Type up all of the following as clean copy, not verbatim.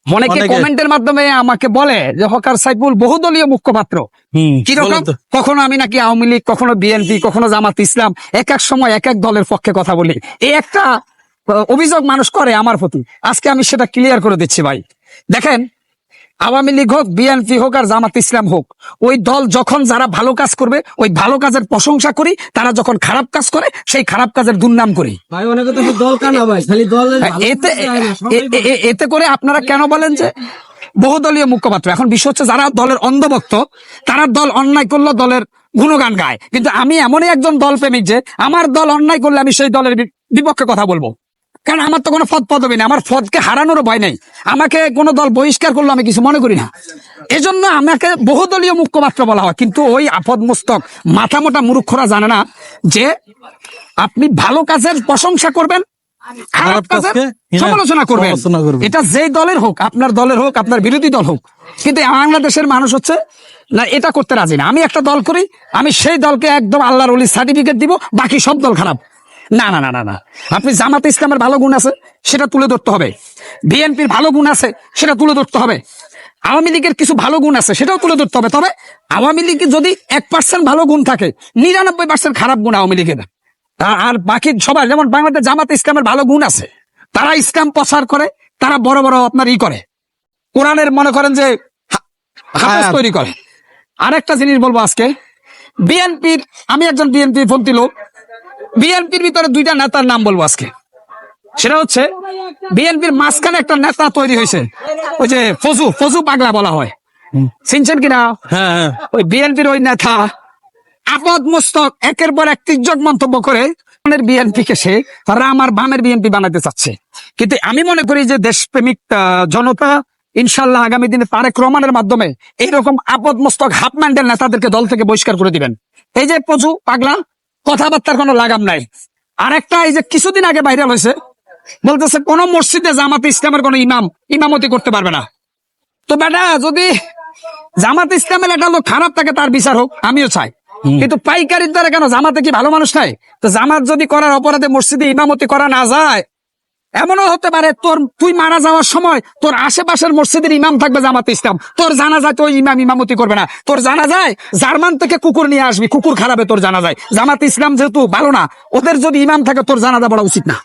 অনেকে কমেন্টের মাধ্যমে আমাকে বলে যে হকার সাইফুল বহুদলীয় মুখপাত্র। কিরকম? কখনো আমি নাকি আওয়ামী লীগ, কখনো বিএনপি, কখনো জামাত ইসলাম, এক এক সময় এক এক দলের পক্ষে কথা বলি। এই একটা অভিযোগ মানুষ করে আমার প্রতি। আজকে আমি সেটা ক্লিয়ার করে দিচ্ছি ভাই। দেখেন, আওয়ামী লীগ হোক, বিএনপি হোক আর জামাত ইসলাম হোক, ওই দল যখন যারা ভালো কাজ করবে ওই ভালো কাজের প্রশংসা করি, তারা যখন খারাপ কাজ করে সেই খারাপ কাজের দুর্নাম করি। এতে করে আপনারা কেন বলেন যে বহুদলীয় মুখপাত্র? এখন বিষয় হচ্ছে যারা দলের অন্ধভক্ত তারা দল অন্যায় করলে দলের গুণগান গায়, কিন্তু আমি এমনই একজন দল প্রেমিক যে আমার দল অন্যায় করলে আমি সেই দলের বিপক্ষে কথা বলবো। কারণ আমার তো কোনো পদ পদবি নেই, আমার পদকে হারানোরও ভয় নেই। আমাকে কোনো দল বহিষ্কার করলে আমি কিছু মনে করি না। এজন্য আমাকে বহুদলীয় মুখপাত্র বলা হয়। কিন্তু ওই আপদ মস্তক মাথা মোটা মূর্খরা জানে না যে আপনি ভালো কাজের প্রশংসা করবেন, খারাপ কাজের সমালোচনা করবেন। এটা যেই দলের হোক, আপনার দলের হোক, আপনার বিরোধী দল হোক। কিন্তু বাংলাদেশের মানুষ হচ্ছে না, এটা করতে রাজি না। আমি একটা দল করি, আমি সেই দলকে একদম আল্লাহর ওলি সার্টিফিকেট দিব, বাকি সব দল খারাপ। না না না না না, আপনি জামাতে ইসলামের ভালো গুণ আছে সেটা তুলে ধরতে হবে, বিএনপির ভালো গুণ আছে সেটা তুলে ধরতে হবে, আওয়ামী লীগের কিছু ভালো গুণ আছে সেটাও তুলে ধরতে হবে। তবে আওয়ামী লীগের যদি 1% ভালো গুণ থাকে, 99% খারাপ গুণ আওয়ামী লীগের। আর বাকি সবাই, যেমন বাংলাদেশ জামাতে ইসলামের ভালো গুণ আছে, তারা ইসলাম প্রচার করে, তারা বড় বড় আপনার করে কোরআনের মনে করেন যে হাফেজ তৈরি করে। আরেকটা জিনিস বলবো আজকে, বিএনপির, আমি একজন বিএনপি পন্থী লোক, বিএনপির ভিতরে দুইটা নেতার নাম বলবো আজকে। সেটা হচ্ছে বিএনপির মাঝখানে একটা নেতা তৈরি হয়েছে, ওই যে ফজু পাগলা বলা হয়, চিনছেন কিনা? ওই বিএনপির ওই নেতা আপদ মস্তক একের পর এক তির্যক মন্তব্য করে বিএনপিকে সে আমার বামের বিএনপি বানাতে চাচ্ছে। কিন্তু আমি মনে করি যে দেশপ্রেমিক জনতা ইনশাল্লাহ আগামী দিনে তারেক রহমানের মাধ্যমে এইরকম আপদ মস্তক হাফ ম্যান্ডেল নেতাদেরকে দল থেকে বহিষ্কার করে দিবেন। এই যে ফজু পাগলা, কথাবার্তার কোনো লাগাম নাই। আরেকটা এই যে কিছুদিন আগে ভাইরাল হয়েছে, বলতেছে কোন মসজিদে জামাতে ইসলামের কোন ইমামতি করতে পারবে না। তো বেটা, যদি জামাতে ইসলামের একটা লোক খারাপ থাকে তার বিচার হোক, আমিও চাই, কিন্তু পাইকারির দ্বারা কেন? জামাতে কি ভালো মানুষ নাই? তো জামাত যদি করার অপরাধে মসজিদে ইমামতি করা না যায়, এমনও হতে পারে তুই মারা যাওয়ার সময় তোর আশেপাশের মসজিদের ইমাম থাকবে জামাতে ইসলাম, তোর জানা যায় তো ইমামতি করবে না। তোর জানা যায় জার্মান থেকে কুকুর নিয়ে আসবি, কুকুর খারাপে তোর জানা যায়। জামাতে ইসলাম যেহেতু ভালো না, ওদের যদি ইমাম থাকে তোর জানাজা পড়া উচিত না।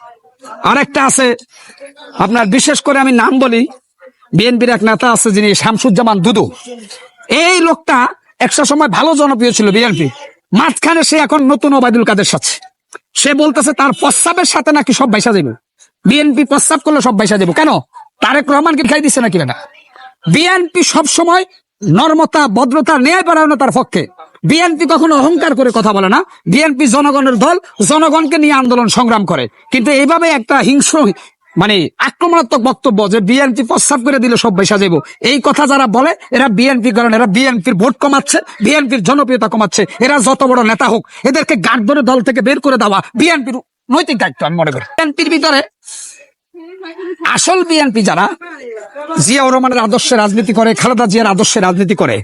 আরেকটা আছে আপনার, বিশেষ করে আমি নাম বলি, বিএনপির এক নেতা আছে যিনি শামসুজ্জামান দুদু। এই লোকটা একটা সময় ভালো জনপ্রিয় ছিল বিএনপি, মাঝখানে সে এখন নতুন ওবায়দুল কাদের সাথে সে বলতেছে তার প্রস্তাবের সাথে নাকি সব বাইসা যাবে, বিএনপি প্রস্তাব করলে সব বাইসা যাবো। কেন? তারেক রহমানকে খাই দিচ্ছে নাকি না? বিএনপি সব সময় নর্মতা, ভদ্রতা, ন্যায়পরায়ণতার পক্ষে। বিএনপি কখনো অহংকার করে কথা বলে না। বিএনপি জনগণের দল, জনগণকে নিয়ে আন্দোলন সংগ্রাম করে। কিন্তু এইভাবে একটা হিংস্র আক্রমণাত্মক বক্তব্য যে বিএনপি প্রস্তাব করে দিলে সব বাইসা যাবো, এই কথা যারা বলে এরা বিএনপি করেন, এরা বিএনপির ভোট কমাচ্ছে, বিএনপির জনপ্রিয়তা কমাচ্ছে। এরা যত বড় নেতা হোক, এদেরকে গার্ড ধরে দল থেকে বের করে দেওয়া বিএনপির নৈতিক দায়িত্ব আমি মনে করি। বিএনপির ভিতরে আসল বিএনপি যারা জিয়াউর রহমানের আদর্শে রাজনীতি করে, খালেদা জিয়ার আদর্শে রাজনীতি করে,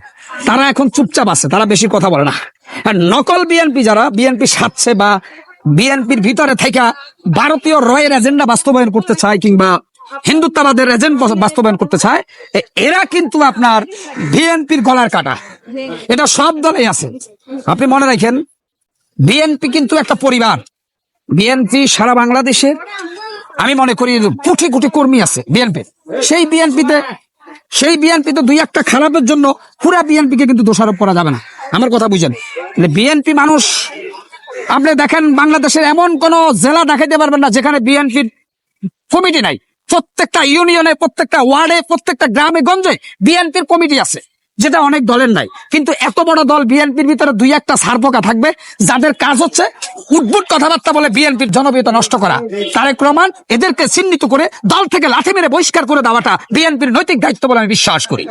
তারা এখন চুপচাপ আছে, তারা বেশি কথা বলে না। আর নকল বিএনপি যারা বিএনপি সাথে বা বিএনপির ভিতরে থেকে ভারতীয় রয়ের এজেন্ডা বাস্তবায়ন করতে চায় কিংবা হিন্দুত্ববাদের এজেন্ডা বাস্তবায়ন করতে চায়, এরা কিন্তু আপনার বিএনপির গলার কাটা। এটা সব দলেই আছে। আপনি মনে রাখেন, বিএনপি কিন্তু একটা পরিবার। বিএনপি সারা বাংলাদেশের আমি মনে করি কোটি কোটি কর্মী আছে বিএনপির। সেই বিএনপিতে দুই একটা খারাপের জন্য পুরা বিএনপিকে কিন্তু দোষারোপ করা যাবে না। আমার কথা বুঝেন, বিএনপি মানুষ, আপনি দেখেন বাংলাদেশের এমন কোন জেলা দেখাইতে পারবেন না যেখানে বিএনপির কমিটি নাই। প্রত্যেকটা ইউনিয়নে, প্রত্যেকটা ওয়ার্ডে, প্রত্যেকটা গ্রামে গঞ্জে বিএনপির কমিটি আছে, যেটা অনেক দলের নাই। কিন্তু এত বড় দল বিএনপির ভিতরে দুই একটা সারপোকা থাকবে যাদের কাজ হচ্ছে উদ্ভুত কথাবার্তা বলে বিএনপির জনপ্রিয়তা নষ্ট করা। তারেক রহমান এদেরকে চিহ্নিত করে দল থেকে লাথি মেরে বহিষ্কার করে দেওয়াটা বিএনপির নৈতিক দায়িত্ব বলে আমি বিশ্বাস করি।